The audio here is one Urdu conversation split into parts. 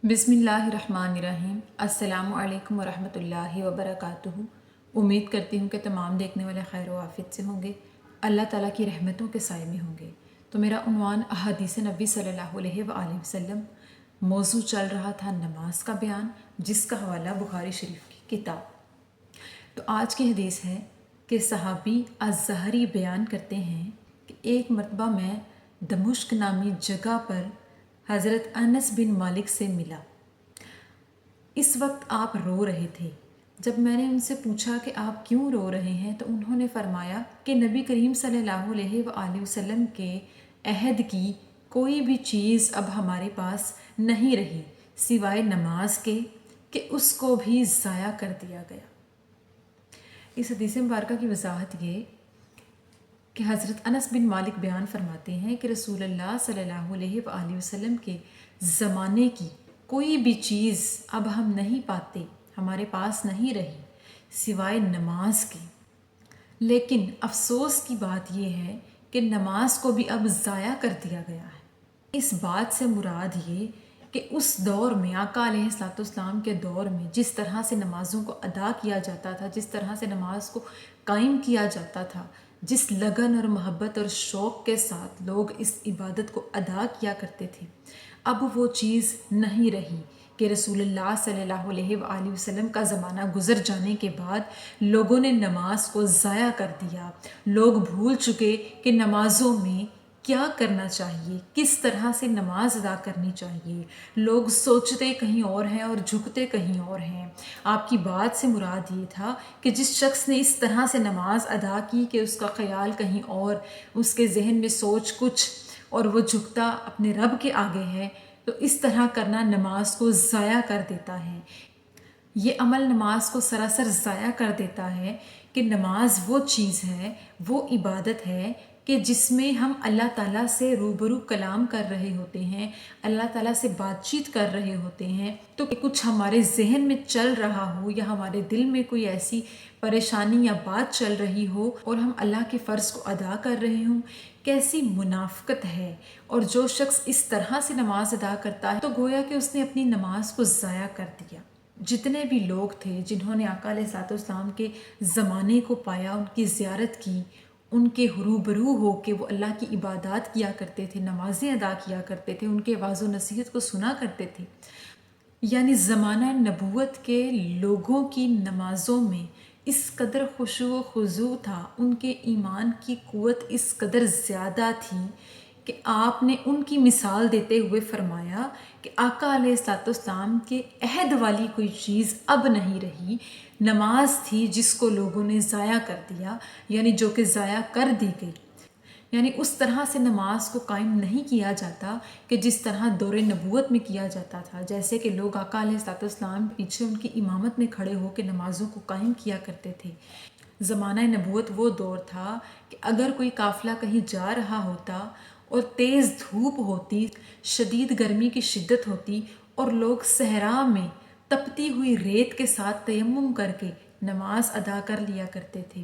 بسم اللہ الرحمن الرحیم۔ السلام علیکم ورحمۃ اللہ وبرکاتہ۔ امید کرتی ہوں کہ تمام دیکھنے والے خیر و عافیت سے ہوں گے، اللہ تعالیٰ کی رحمتوں کے سائے میں ہوں گے۔ تو میرا عنوان احادیث نبی صلی اللہ علیہ وآلہ وسلم، موضوع چل رہا تھا نماز کا بیان، جس کا حوالہ بخاری شریف کی کتاب۔ تو آج کی حدیث ہے کہ صحابی الزہری بیان کرتے ہیں کہ ایک مرتبہ میں دمشق نامی جگہ پر حضرت انس بن مالک سے ملا۔ اس وقت آپ رو رہے تھے۔ جب میں نے ان سے پوچھا کہ آپ کیوں رو رہے ہیں تو انہوں نے فرمایا کہ نبی کریم صلی اللہ علیہ وآلہ وسلم کے عہد کی کوئی بھی چیز اب ہمارے پاس نہیں رہی سوائے نماز کے کہ اس کو بھی ضائع کر دیا گیا۔ اس حدیث مبارکہ کی وضاحت یہ کہ حضرت انس بن مالک بیان فرماتے ہیں کہ رسول اللہ صلی اللہ علیہ وآلہ وسلم کے زمانے کی کوئی بھی چیز اب ہم نہیں پاتے، ہمارے پاس نہیں رہی سوائے نماز کے۔ لیکن افسوس کی بات یہ ہے کہ نماز کو بھی اب ضائع کر دیا گیا ہے۔ اس بات سے مراد یہ کہ اس دور میں آقا علیہ الصلوۃ والسلام کے دور میں جس طرح سے نمازوں کو ادا کیا جاتا تھا، جس طرح سے نماز کو قائم کیا جاتا تھا، جس لگن اور محبت اور شوق کے ساتھ لوگ اس عبادت کو ادا کیا کرتے تھے، اب وہ چیز نہیں رہی کہ رسول اللہ صلی اللہ علیہ وآلہ وسلم کا زمانہ گزر جانے کے بعد لوگوں نے نماز کو ضائع کر دیا۔ لوگ بھول چکے کہ نمازوں میں کیا کرنا چاہیے، کس طرح سے نماز ادا کرنی چاہیے۔ لوگ سوچتے کہیں اور ہیں اور جھکتے کہیں اور ہیں۔ آپ کی بات سے مراد یہ تھا کہ جس شخص نے اس طرح سے نماز ادا کی کہ اس کا خیال کہیں اور، اس کے ذہن میں سوچ کچھ اور وہ جھکتا اپنے رب کے آگے ہے، تو اس طرح کرنا نماز کو ضائع کر دیتا ہے۔ یہ عمل نماز کو سراسر ضائع کر دیتا ہے کہ نماز وہ چیز ہے، وہ عبادت ہے کہ جس میں ہم اللہ تعالیٰ سے روبرو کلام کر رہے ہوتے ہیں، اللہ تعالیٰ سے بات چیت کر رہے ہوتے ہیں، تو کچھ ہمارے ذہن میں چل رہا ہو یا ہمارے دل میں کوئی ایسی پریشانی یا بات چل رہی ہو اور ہم اللہ کے فرض کو ادا کر رہے ہوں، کیسی منافقت ہے۔ اور جو شخص اس طرح سے نماز ادا کرتا ہے تو گویا کہ اس نے اپنی نماز کو ضائع کر دیا۔ جتنے بھی لوگ تھے جنہوں نے آقا علیہ الصلوۃ والسلام کے زمانے کو پایا، ان کی زیارت کی، ان کے روبرو ہو کے وہ اللہ کی عبادات کیا کرتے تھے، نمازیں ادا کیا کرتے تھے، ان کے وعظ و نصیحت کو سنا کرتے تھے، یعنی زمانہ نبوت کے لوگوں کی نمازوں میں اس قدر خشوع و خضوع تھا، ان کے ایمان کی قوت اس قدر زیادہ تھی کہ آپ نے ان کی مثال دیتے ہوئے فرمایا کہ آقا علیہ الصلوۃ والسلام کے عہد والی کوئی چیز اب نہیں رہی۔ نماز تھی جس کو لوگوں نے ضائع کر دیا، یعنی جو کہ ضائع کر دی گئی، یعنی اس طرح سے نماز کو قائم نہیں کیا جاتا کہ جس طرح دور نبوت میں کیا جاتا تھا، جیسے کہ لوگ آقا علیہ الصلوۃ والسلام پیچھے ان کی امامت میں کھڑے ہو کے نمازوں کو قائم کیا کرتے تھے۔ زمانہ نبوت وہ دور تھا کہ اگر کوئی قافلہ کہیں جا رہا ہوتا اور تیز دھوپ ہوتی، شدید گرمی کی شدت ہوتی اور لوگ صحرا میں تپتی ہوئی ریت کے ساتھ تیمم کر کے نماز ادا کر لیا کرتے تھے،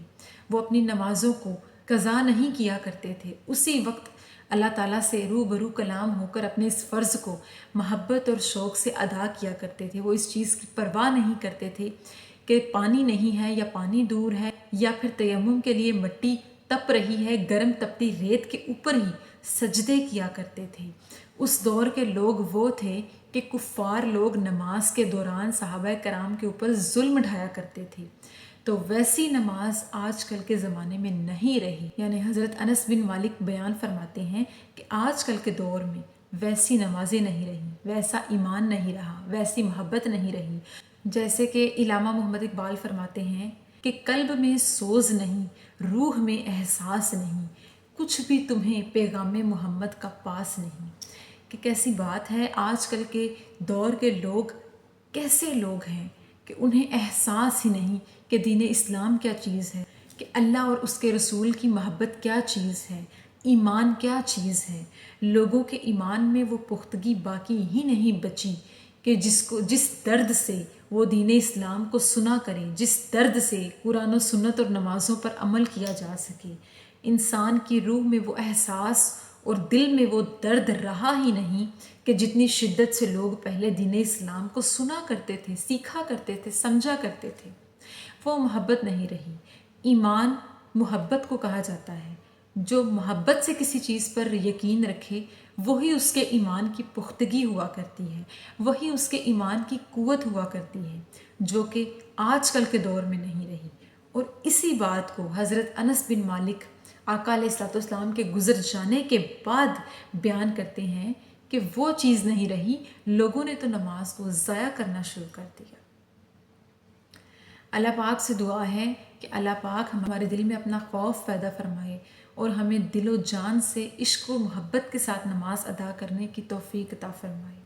وہ اپنی نمازوں کو قضا نہیں کیا کرتے تھے، اسی وقت اللہ تعالیٰ سے روبرو کلام ہو کر اپنے اس فرض کو محبت اور شوق سے ادا کیا کرتے تھے۔ وہ اس چیز کی پرواہ نہیں کرتے تھے کہ پانی نہیں ہے یا پانی دور ہے یا پھر تیمم کے لیے مٹی تپ رہی ہے، گرم تپتی ریت کے اوپر ہی سجدے کیا کرتے تھے۔ اس دور کے لوگ وہ تھے کہ کفار لوگ نماز کے دوران صحابہ کرام کے اوپر ظلم ڈھایا کرتے تھے، تو ویسی نماز آج کل کے زمانے میں نہیں رہی۔ یعنی حضرت انس بن مالک بیان فرماتے ہیں کہ آج کل کے دور میں ویسی نمازیں نہیں رہیں، ویسا ایمان نہیں رہا، ویسی محبت نہیں رہی۔ جیسے کہ علامہ محمد اقبال فرماتے ہیں کہ قلب میں سوز نہیں، روح میں احساس نہیں، کچھ بھی تمہیں پیغام محمد کا پاس نہیں۔ کہ کیسی بات ہے، آج کل کے دور کے لوگ کیسے لوگ ہیں کہ انہیں احساس ہی نہیں کہ دین اسلام کیا چیز ہے، کہ اللہ اور اس کے رسول کی محبت کیا چیز ہے، ایمان کیا چیز ہے۔ لوگوں کے ایمان میں وہ پختگی باقی ہی نہیں بچی کہ جس درد سے وہ دین اسلام کو سنا کریں، جس درد سے قرآن و سنت اور نمازوں پر عمل کیا جا سکے۔ انسان کی روح میں وہ احساس اور دل میں وہ درد رہا ہی نہیں کہ کہ جتنی شدت سے لوگ پہلے دین اسلام کو سنا کرتے تھے، سیکھا کرتے تھے، سمجھا کرتے تھے، وہ محبت نہیں رہی۔ ایمان محبت کو کہا جاتا ہے۔ جو محبت سے کسی چیز پر یقین رکھے وہی اس کے ایمان کی پختگی ہوا کرتی ہے، وہی اس کے ایمان کی قوت ہوا کرتی ہے، جو کہ آج کل کے دور میں نہیں رہی۔ اور اسی بات کو حضرت انس بن مالک آقا علیہ الصلوۃ والسلام کے گزر جانے کے بعد بیان کرتے ہیں کہ وہ چیز نہیں رہی، لوگوں نے تو نماز کو ضائع کرنا شروع کر دیا۔ اللہ پاک سے دعا ہے کہ اللہ پاک ہمارے دل میں اپنا خوف پیدا فرمائے اور ہمیں دل و جان سے عشق و محبت کے ساتھ نماز ادا کرنے کی توفیق عطا فرمائے۔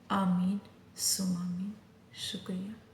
آمین ثم آمین۔ شکریہ۔